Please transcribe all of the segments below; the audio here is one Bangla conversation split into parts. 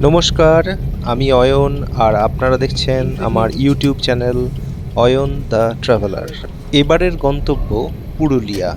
নমস্কার, আমি অয়ন আর আপনারা দেখছেন আমার YouTube channel Ayan the traveller. এবারের গন্তব্য পুরুলিয়া।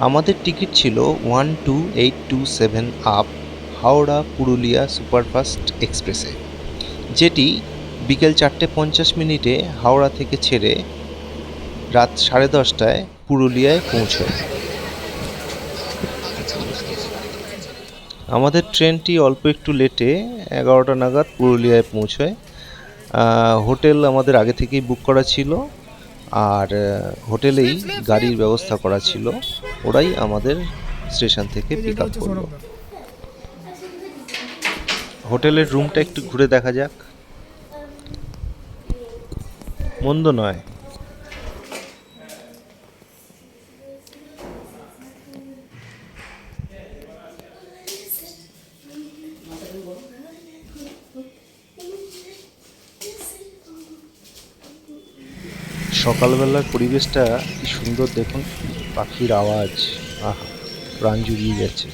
আমাদের টিকিট ছিল 12827 আপ হাওড়া পুরুলিয়া সুপারফাস্ট এক্সপ্রেসে, যেটি বিকেল 4:50 হাওড়া থেকে ছেড়ে রাত 10:30টায় পুরুলিয়ায় পৌঁছয়। আমাদের ট্রেনটি অল্প একটু লেটে 11টা নাগাদ পুরুলিয়ায় পৌঁছয়। হোটেল আমাদের আগে থেকেই বুক করা ছিল, আর হোটেলেই গাড়ির ব্যবস্থা করা ছিল। ওরাই আমাদের স্টেশন থেকে পিক আপ করলো। হোটেলের রুমটা একটু ঘুরে দেখা যাক। মন্দ নয়। সকালবেলার পরিবেশটা কি সুন্দর দেখুন, পাখির আওয়াজ, আহা, প্রাণ জুড়িয়ে যাচ্ছে।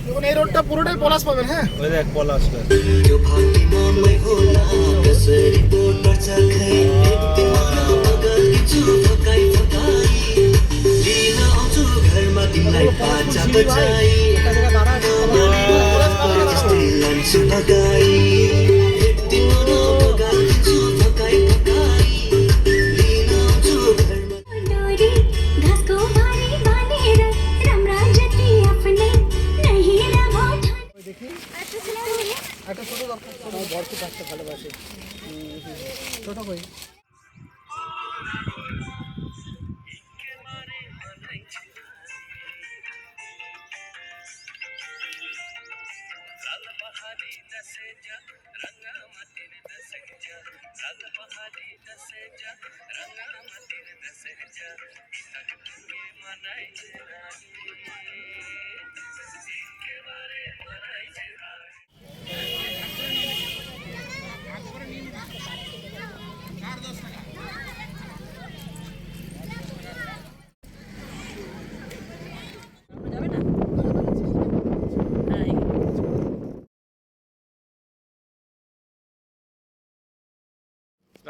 দেখুন এই রোডটা পুরোটাই পলাশ পাবেন। হ্যাঁ, ওই দেখ পলাশ। একটা ছোট দরকার, ছোট বড় থাকতে ভালোবাসে। ছোট কই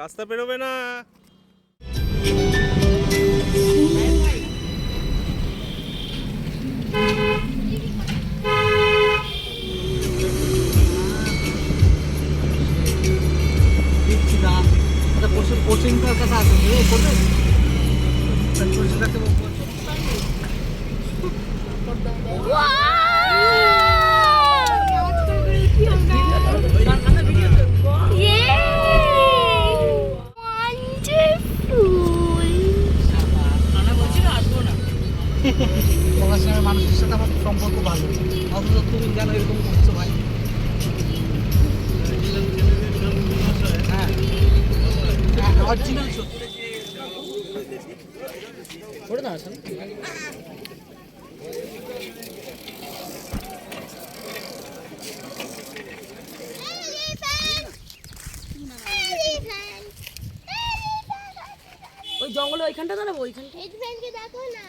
রাস্তা বেরোবে না। কোচিংটার কথা আছে করবে মানুষের সাথে আমার সম্পর্ক ভালো, অথচ তুমি কেন এরকম করছো ভাই? হ্যাঁ, অরিজিনাল করে দাও আসলে। ওই জঙ্গলে ওইখানটা দাঁড়াবো, ওইখানটা দেখো না,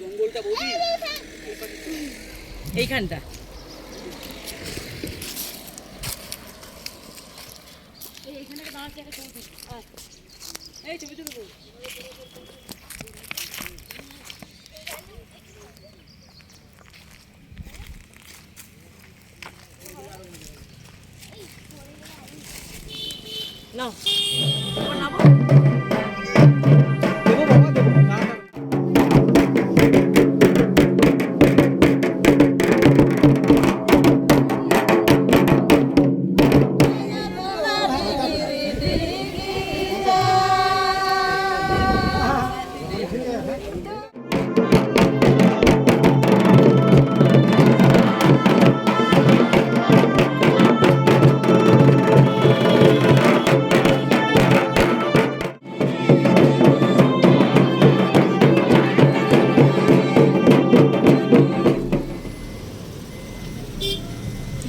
জঙ্গলটা বলি এইখানটা। এইখানে দাঁড়াতে একটা ছবি, এই ছবি তুলবো। নাও নাও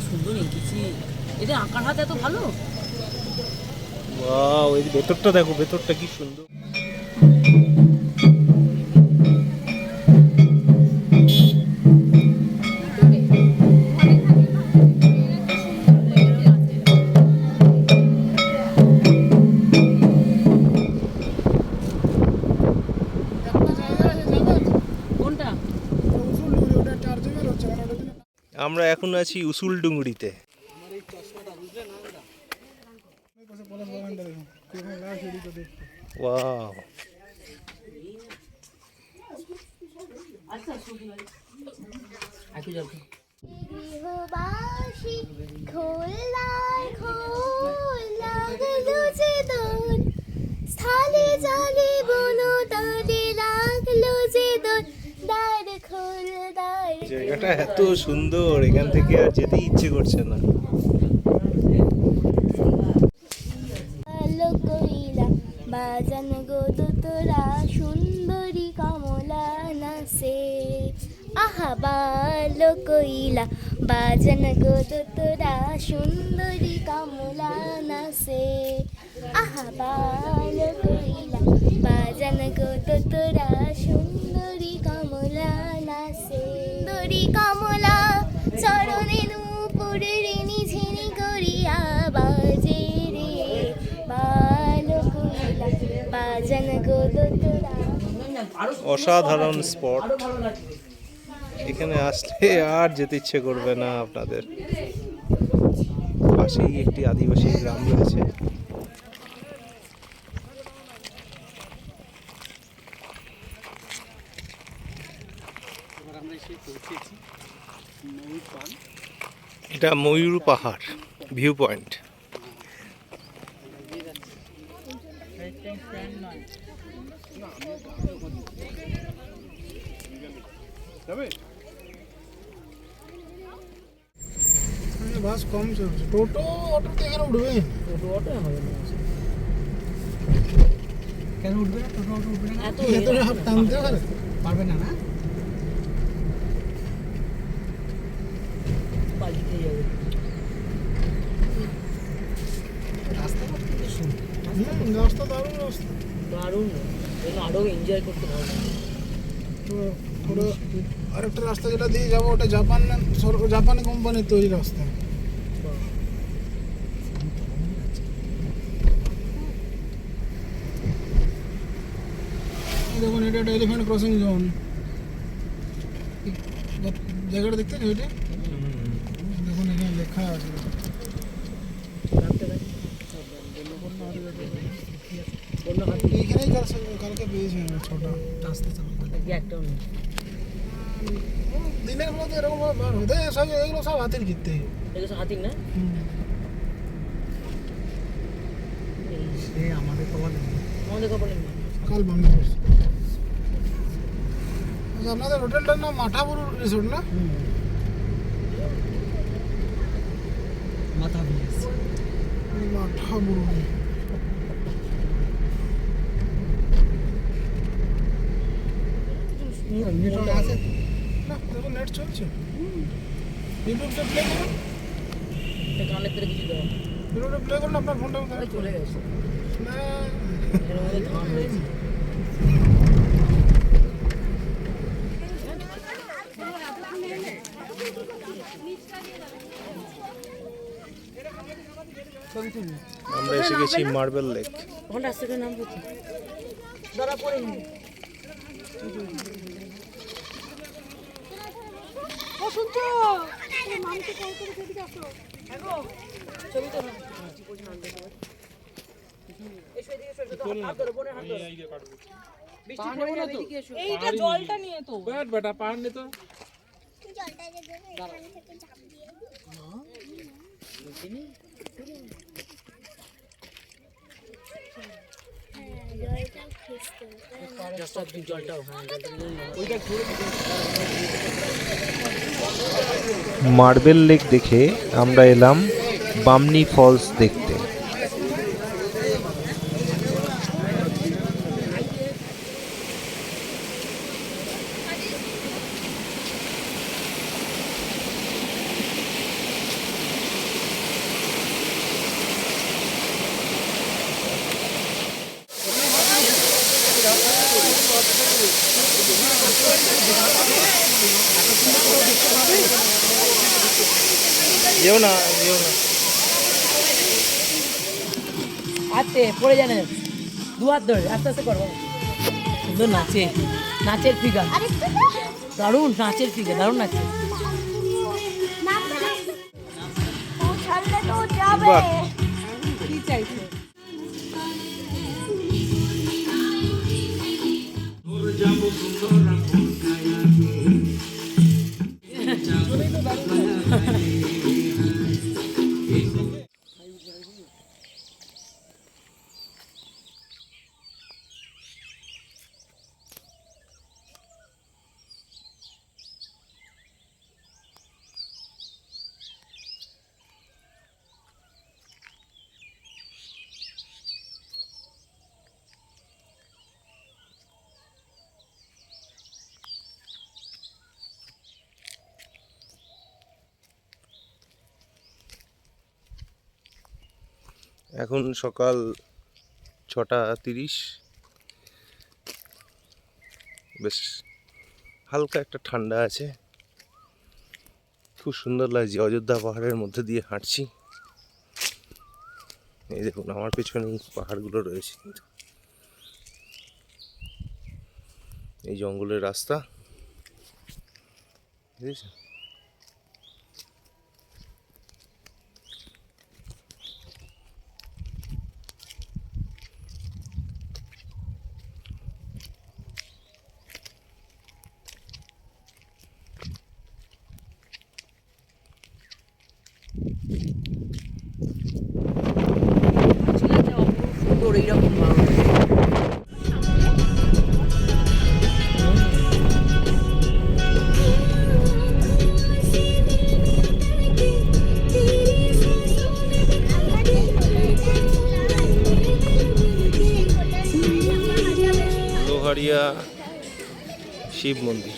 সুন্দর এঁকেছি। এদের আঁকার হাত এত ভালো। ওয়াও, এই ভেতরটা দেখো, ভেতরটা কি সুন্দর। কোনটা? আমরা এখন আছি উসুল ডুংরিতে। ওয়াও, একই জল খাও। গৃহবাসী খোলায় খোল লাগলো যে দোল, স্থলে জলে বনো তলে লাগলো যে দোল, দ্বার খোল দ্বার। জায়গাটা এত সুন্দর, এখান থেকে আর যেতে ইচ্ছে করছে না। আলো কইলা বাজান গো তোরা সুন্দরী কমলা নাচে, আহা বালো কইলা বাজান গো তোরা সুন্দরী কমলা নাচে, আহা বালো কইলা বাজান গো তোরা সুন্দরী কমলা নাচে, সুন্দরী কমলা চরণে নূপুরে রেণী ঝিনি করিয়া বাজে রে, বালো কইলা বাজান গো তোরা। অসাধারণ স্পট, আরো ভালো লাগছে। এখানে আসলে আর যেতে ইচ্ছে করবে না আপনাদের। পাশেই একটি আদিবাসী গ্রাম রয়েছে। আমরা এসে পৌঁছেছি ময়ূর পান। এটা ময়ূর পাহাড় ভিউ পয়েন্ট। বাস কম চলছে, টোটো অটোতে এখানে উঠবে? টোটো অটো হবে না। কেন উঠবে না? টোটো অটো উঠবে না? এত এত হাত টানতে পারবে না না? বালি খেয়ে যাবে। রাস্তা কিন্তু সুন্দর। রাস্তা দারুণ রাস্তা। দারুণ, এগুলো আরো এনজয় করতে ভালো লাগে। পুরো আরেকটা রাস্তা যেটা দিয়ে যাবো ওটা জাপানি কোম্পানির তৈরি রাস্তা। দেখুন এটা একটা এলিফ্যান্ট ক্রসিং জোন। জায়গাটা দেখতে এটা দেখুন, এখানে লেখা আছে। এইখানেই কালকে পেয়েছি আমি ছটা রাস্তা চালাতে। একটাও নেই। দিনের বেলা তো এরকম বার হতে সব এগুলো সব হাতের কিনতে। এগুলো সব হাতির না? আমাদের কপালে আমাদের কপালে নেই। কাল বন্ধ করছে। আচ্ছা, আপনাদের হোটেলটার নাম মাঠাবুরু রিসোর্ট না? মাঠাবুরু। নেটওয়ার্ক আছে না? দেখুন নেট চলছে। ইউটিউবটা প্লে করুন, কানের থেকে কিছু দেওয়া ইউটিউবটা প্লে করুন, আপনার ফোনটা চলে গেছে। না এর মধ্যে ধান হয়েছে। আমরা এসে গেছি মার্বেল লেক। ওখানে রাস্তা করে নাম বলছি দাঁড়া পড়ে নি। ছবি তো এইটা জলটা নিয়ে তো বেটা পাহাড় নিয়ে তো জলটা যে দেবে এখান থেকে ঝাঁপ দিয়ে জলটাও মার্বেল লেক দেখে আমরা এলাম বামনি ফলস দেখতে। যেও না যেও না। আস্তে পড়ে জানে দু হাত ধরে আস্তে আস্তে করবো সুন্দর নাচে নাচের ফিগার আরেকটু তো দারুণ নাচের ফিগার দারুণ নাচে ও ছাড়লে তো যাবে বাহ। কি চাইছো? এখন সকাল 6:30। বেশ হালকা একটা ঠান্ডা আছে, খুব সুন্দর লাগছে। অযোধ্যা পাহাড়ের মধ্যে দিয়ে হাঁটছি। এই দেখুন আমার পেছনে পাহাড়গুলো রয়েছে, কিন্তু এই জঙ্গলের রাস্তা বুঝেছেন। সুন্দর এইরকম ভালো লোহারিয়া শিব মন্দির।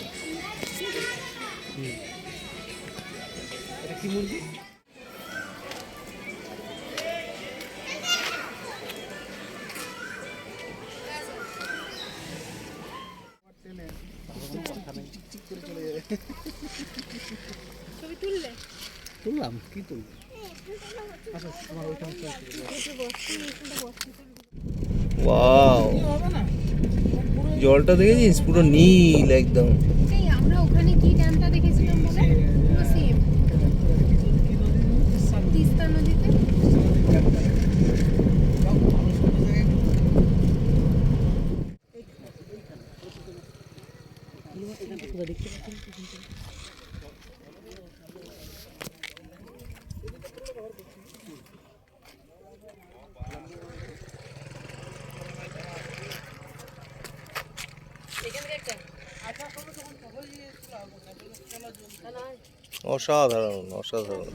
তুললাম কি তুলবো? ওয়াও, জলটা দেখেছিস পুরো নীল একদম। এই আমরা ওখানে কি ড্যামটা দেখেছিলাম বলে পুরো সেম তিস্তা নদীতে অসাধারণ অসাধারণ।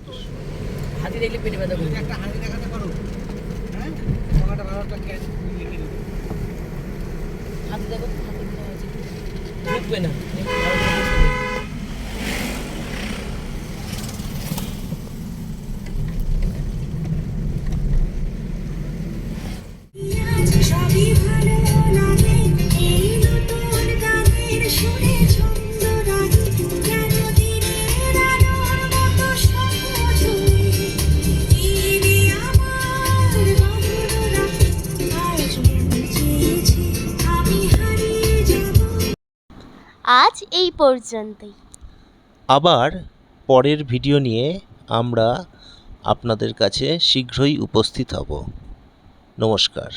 হাতি দেখলে পেটে ব্যথা করবে একটা হাঁড়ি দেখাতে পারো? হ্যাঁ, টাকাটা ভালো একটা ক্যাশ লিখে দেবো। হাতি দেখো হাতি কোথায় আছে ঢুকবে না সবই ভালো লাগে এই নতুন গানের সুরে ছন্দ রাগে কেন দিনের আলোর মতো সবুজ হয়ে তিনি আমার বাবুরা আজ মন চেয়েছে আমি হারিয়ে যাব। আজ এই পর্যন্তই। আবার পরের ভিডিও নিয়ে আমরা আপনাদের কাছে শীঘ্রই উপস্থিত হব। নমস্কার।